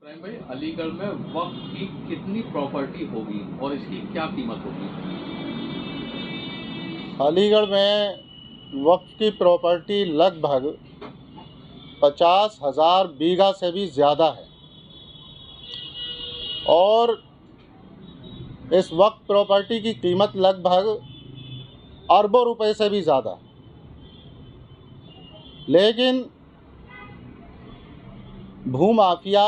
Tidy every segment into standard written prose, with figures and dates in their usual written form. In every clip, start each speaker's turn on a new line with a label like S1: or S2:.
S1: इब्राहिम भाई, अलीगढ़ में वक्फ की कितनी प्रॉपर्टी होगी और इसकी क्या कीमत होगी?
S2: अलीगढ़ में वक्फ की प्रॉपर्टी लगभग 50,000 बीघा से भी ज़्यादा है और इस वक्फ प्रॉपर्टी की कीमत लगभग अरबों रुपए से भी ज़्यादा। लेकिन भूमाफिया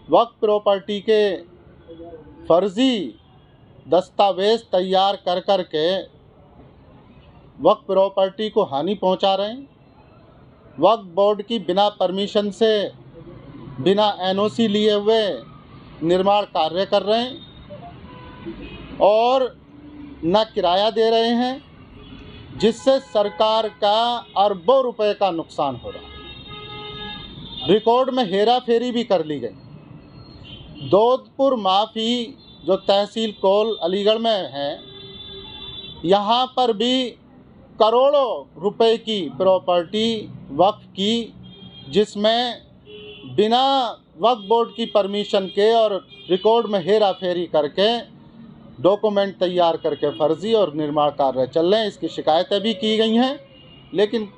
S2: वक्फ प्रॉपर्टी के फर्जी दस्तावेज़ तैयार कर कर के वक्फ प्रॉपर्टी को हानि पहुंचा रहे हैं। वक्फ बोर्ड की बिना परमिशन से, बिना एनओसी लिए हुए निर्माण कार्य कर रहे हैं और न किराया दे रहे हैं, जिससे सरकार का अरबों रुपए का नुकसान हो रहा है। रिकॉर्ड में हेरा फेरी भी कर ली गई। दोदपुर माफी जो तहसील कोल अलीगढ़ में है, यहाँ पर भी करोड़ों रुपए की प्रॉपर्टी वक्फ की, जिसमें बिना वक्फ बोर्ड की परमिशन के और रिकॉर्ड में हेरा फेरी करके डॉक्यूमेंट तैयार करके फर्जी और निर्माण कार्य चल रहे हैं। इसकी शिकायतें भी की गई हैं, लेकिन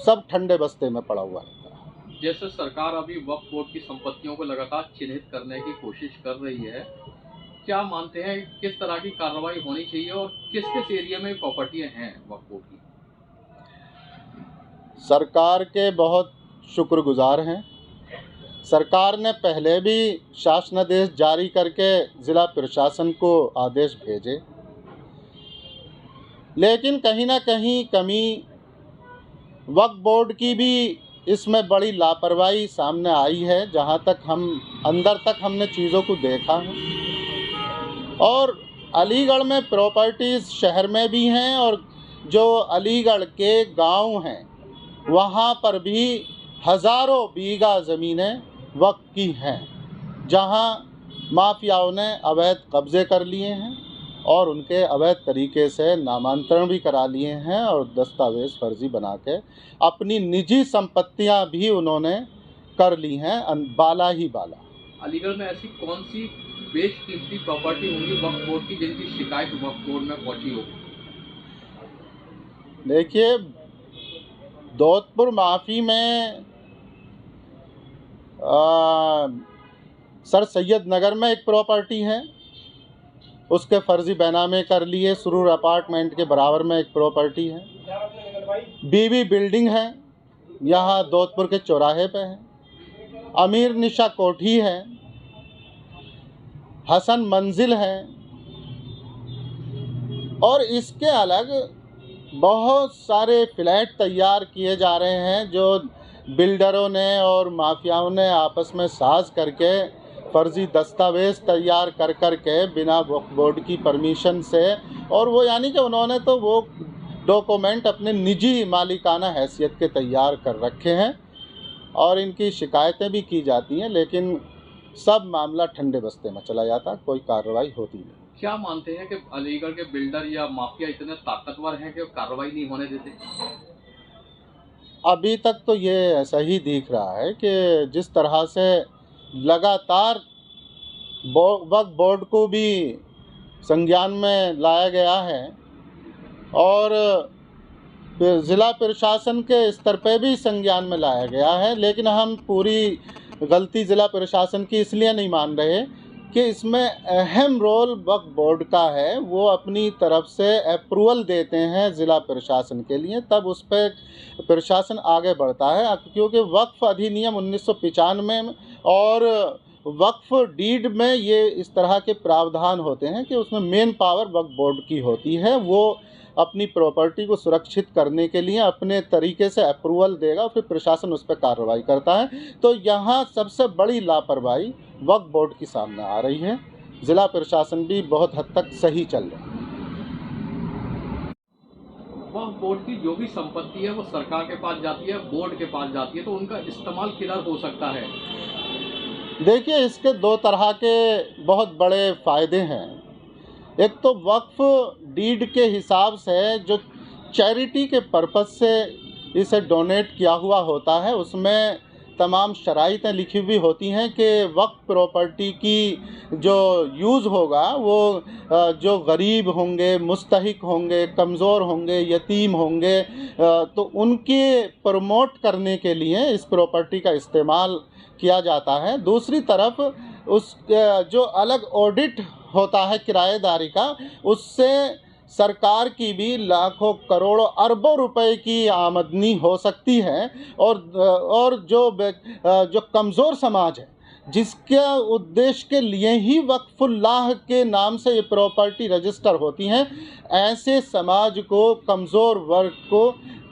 S2: सब ठंडे बस्ते में पड़ा हुआ है।
S1: जैसे सरकार अभी वक्फ बोर्ड की संपत्तियों को लगातार चिन्हित करने की कोशिश कर रही है, क्या मानते हैं किस तरह की कार्रवाई होनी चाहिए और किस किस एरिया में प्रॉपर्टियां हैं वक्फ बोर्ड की?
S2: सरकार के बहुत शुक्रगुजार हैं। सरकार ने पहले भी शासनादेश जारी करके ज़िला प्रशासन को आदेश भेजे, लेकिन कहीं ना कहीं कमी वक्फ बोर्ड की भी इसमें बड़ी लापरवाही सामने आई है। जहां तक अंदर तक हमने चीज़ों को देखा है, और अलीगढ़ में प्रॉपर्टीज़ शहर में भी हैं और जो अलीगढ़ के गांव हैं वहां पर भी हज़ारों बीघा ज़मीनें वक्फ की हैं, जहां माफियाओं ने अवैध कब्ज़े कर लिए हैं और उनके अवैध तरीके से नामांतरण भी करा लिए हैं और दस्तावेज़ फर्जी बना के अपनी निजी संपत्तियां भी उन्होंने कर ली हैं, बाला ही बाला।
S1: अलीगढ़ में ऐसी कौन सी बेशकीमती प्रॉपर्टी होंगी वक्फ बोर्ड की जिनकी शिकायत वक्फ बोर्ड में पहुंची होगी?
S2: देखिए, दोदपुर माफी में सर सैयद नगर में एक प्रॉपर्टी है, उसके फर्जी बैनामे कर लिए। सुरूर अपार्टमेंट के बराबर में एक प्रॉपर्टी है। बीबी बिल्डिंग है, यहाँ दोदपुर के चौराहे पे है। अमीर निशा कोठी है, हसन मंजिल है, और इसके अलग बहुत सारे फ्लैट तैयार किए जा रहे हैं जो बिल्डरों ने और माफियाओं ने आपस में साज करके फर्जी दस्तावेज़ तैयार कर कर के बिना वक्फ बोर्ड की परमिशन से, और वो यानी कि उन्होंने तो वो डॉक्यूमेंट अपने निजी मालिकाना हैसियत के तैयार कर रखे हैं और इनकी शिकायतें भी की जाती हैं, लेकिन सब मामला ठंडे बस्ते में चला जाता, कोई कार्रवाई होती नहीं।
S1: क्या मानते हैं कि अलीगढ़ के बिल्डर या माफिया इतने ताकतवर हैं कि कार्रवाई नहीं होने देते?
S2: अभी तक तो ये ऐसा ही दिख रहा है कि जिस तरह से लगातार वक्फ बोर्ड को भी संज्ञान में लाया गया है और ज़िला प्रशासन के स्तर पे भी संज्ञान में लाया गया है, लेकिन हम पूरी गलती ज़िला प्रशासन की इसलिए नहीं मान रहे कि इसमें अहम रोल वक्फ बोर्ड का है। वो अपनी तरफ से अप्रूवल देते हैं ज़िला प्रशासन के लिए, तब उस पर प्रशासन आगे बढ़ता है, क्योंकि वक्फ अधिनियम 1995 और वक्फ डीड में ये इस तरह के प्रावधान होते हैं कि उसमें मेन पावर वक्फ बोर्ड की होती है। वो अपनी प्रॉपर्टी को सुरक्षित करने के लिए अपने तरीके से अप्रूवल देगा, फिर प्रशासन उस पर कार्रवाई करता है। तो यहाँ सबसे बड़ी लापरवाही वक्फ बोर्ड की सामने आ रही है। ज़िला प्रशासन भी बहुत हद तक सही चल रहा है।
S1: वक्फ बोर्ड की जो भी संपत्ति है वो सरकार के पास जाती है, बोर्ड के पास जाती है, तो उनका इस्तेमाल किधर हो सकता है?
S2: देखिए, इसके दो तरह के बहुत बड़े फ़ायदे हैं। एक तो वक्फ डीड के हिसाब से जो चैरिटी के पर्पज़ से इसे डोनेट किया हुआ होता है, उसमें तमाम शराइतें लिखी हुई होती हैं कि वक्फ प्रॉपर्टी की जो यूज़ होगा वो जो गरीब होंगे, मुस्तहिक होंगे, कमज़ोर होंगे, यतीम होंगे, तो उनके प्रमोट करने के लिए इस प्रॉपर्टी का इस्तेमाल किया जाता है। दूसरी तरफ उस जो अलग ऑडिट होता है किराएदारी का, उससे सरकार की भी लाखों करोड़ों अरबों रुपए की आमदनी हो सकती है। और जो कमज़ोर समाज है, जिसके उद्देश्य के लिए ही वक्फुल्लाह के नाम से ये प्रॉपर्टी रजिस्टर होती हैं, ऐसे समाज को, कमज़ोर वर्ग को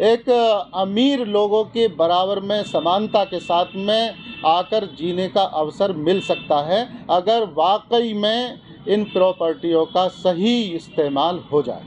S2: एक अमीर लोगों के बराबर में समानता के साथ में आकर जीने का अवसर मिल सकता है, अगर वाकई में इन प्रॉपर्टियों का सही इस्तेमाल हो जाए।